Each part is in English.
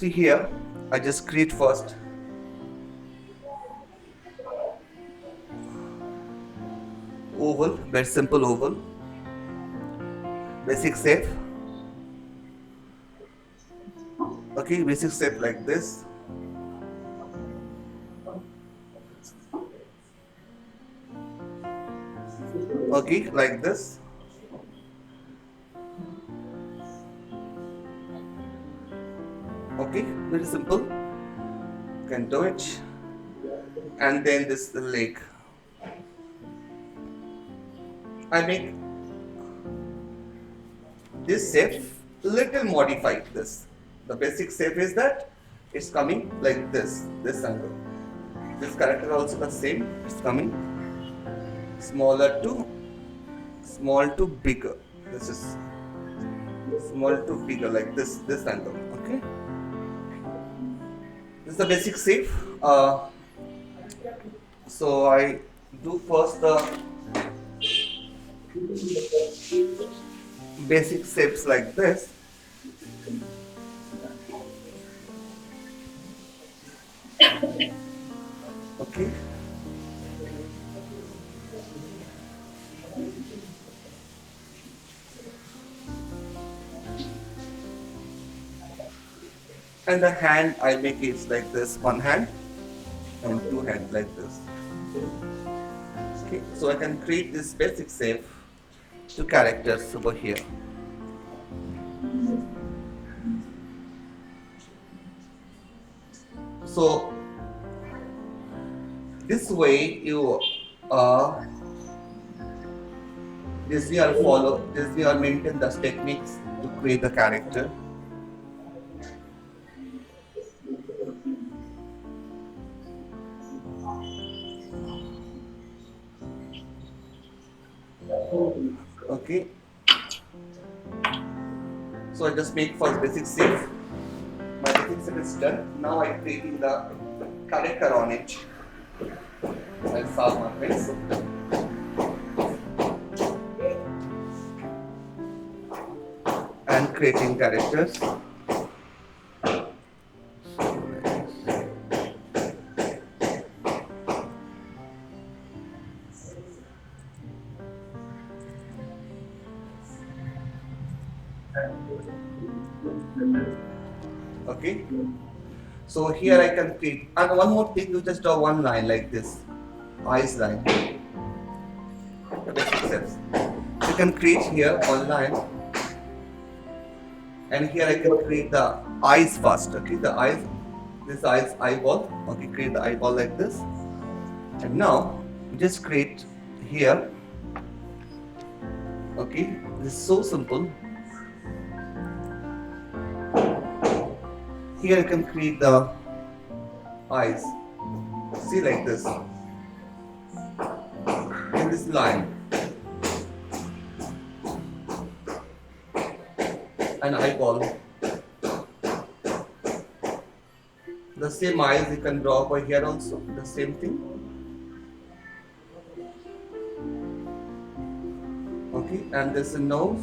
See here, I just create first oval, very simple oval, basic shape. Okay, basic shape like this. Okay, like this. Okay, very simple. You can do it. And then this leg. I make this shape little modified. This. The basic shape is that it's coming like this angle. This character also the same. It's coming smaller to small to bigger. This is small to bigger like this angle. Okay. This is the basic shape. So I do first the basic shapes like this. Okay. And the hand I make it like this, one hand and two hands like this. Okay, so I can create this basic shape, two characters over here. So this way you this way I'll follow, this way I'll maintain the techniques to create the character. Okay. So I just make first basic shape. My basic shape is done. Now I'm creating the character on it. I'll solve my face. And creating characters. Okay. So here I can create, and one more thing, you just draw one line like this, eyes line. The basic steps. You can create here one line, and here I can create the eyes first. Okay, the eyes, this eyes eyeball. Okay, create the eyeball like this, and now just create here. Okay, this is so simple. Here I can create the eyes. See like this. In this line. An eyeball. The same eyes you can draw over here also. The same thing. Okay, and this is a nose.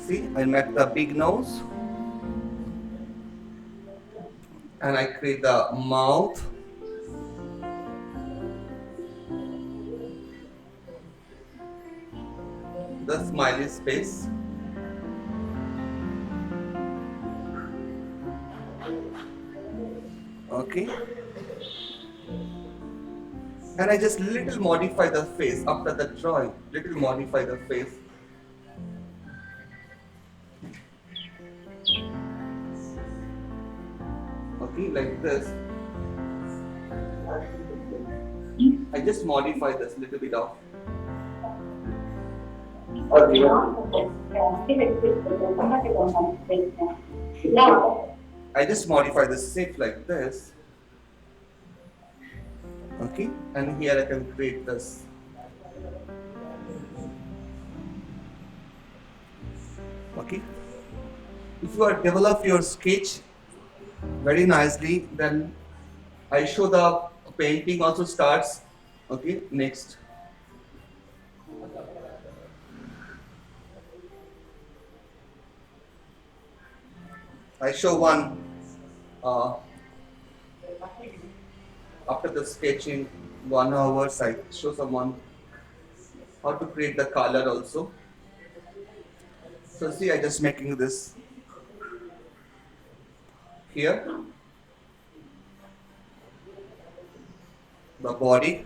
See, I make the big nose, and I create the mouth, the smiley face, okay, and I just little modify the face after the drawing, little modify the face. Okay, like this. I just modify this little bit of. I just modify the shape like this. Okay, and here I can create this. Okay. If you are develop your sketch very nicely, then I show the painting also starts. Okay, next. I show one uh, after the sketching 1 hour. I show someone how to create the color also. So see, I just making this here, the body.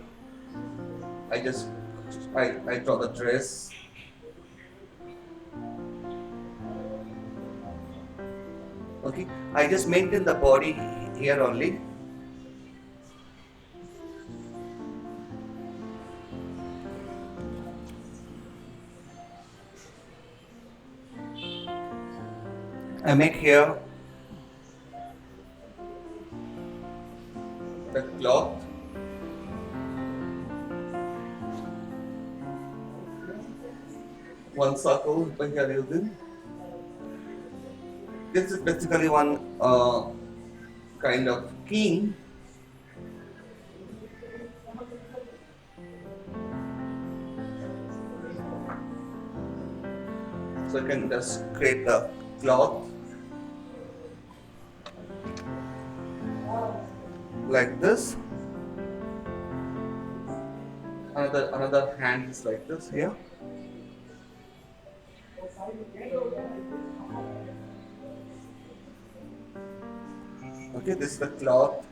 I just I draw the dress. Okay, I just maintain the body here only. I make here the cloth. One circle by here using. This is basically one kind of king. So you can just create the cloth like this. Another hand is like this here. Okay, this is the cloth.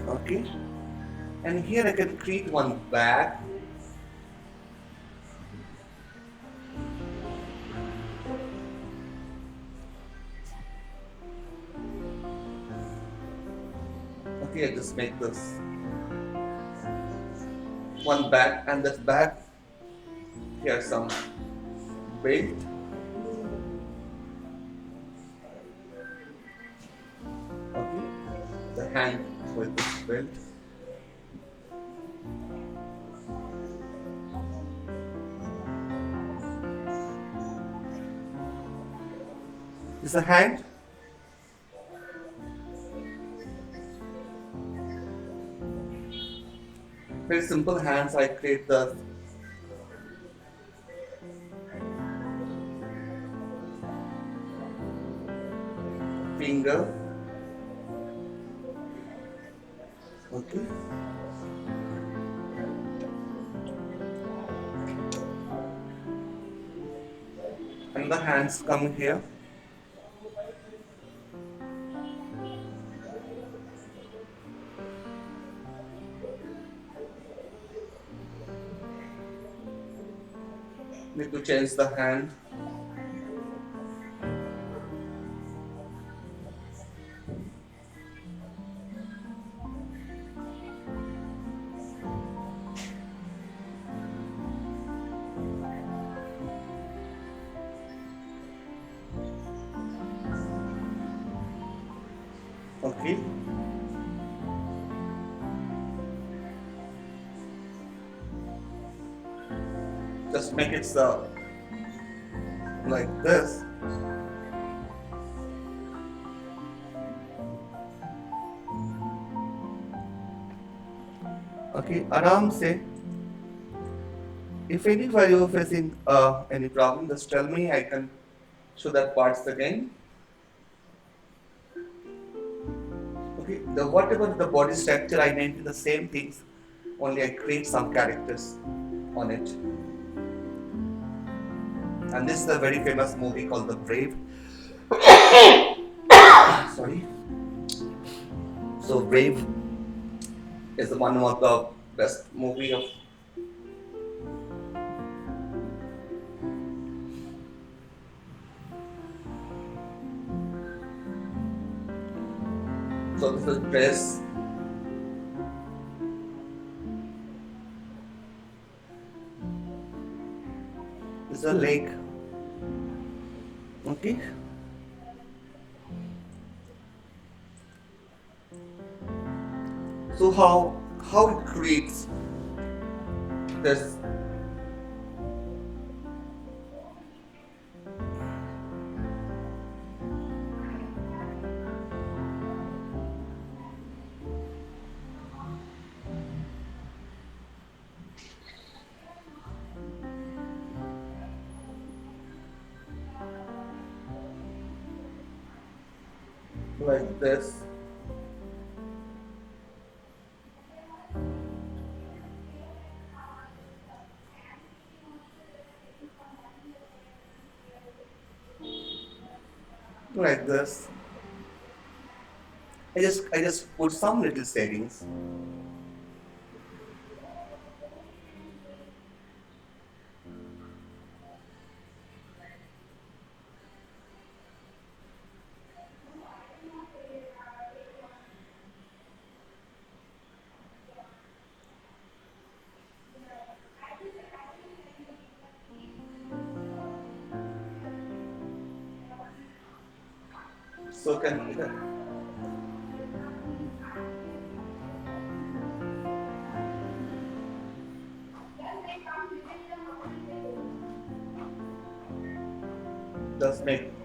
Okay, and here I can create one bag. Okay, I just make this one bag, and this bag here some belt. Okay, the hand with this belt. This is the hand. Very simple hands. I create the finger. Okay. And the hands come here. Need to change the hand. Okay. Just make it so like this. Okay, आराम से. If any while you are facing any problem, just tell me. I can show that parts again. Okay, the whatever the body structure, I maintain the same things. Only I create some characters on it. And this is a very famous movie called The Brave. Sorry. So Brave is one of the best movie of. So this is dress. This is a leg. Okay. So how it creates this. like this. Like this. I just put some little settings. So can just make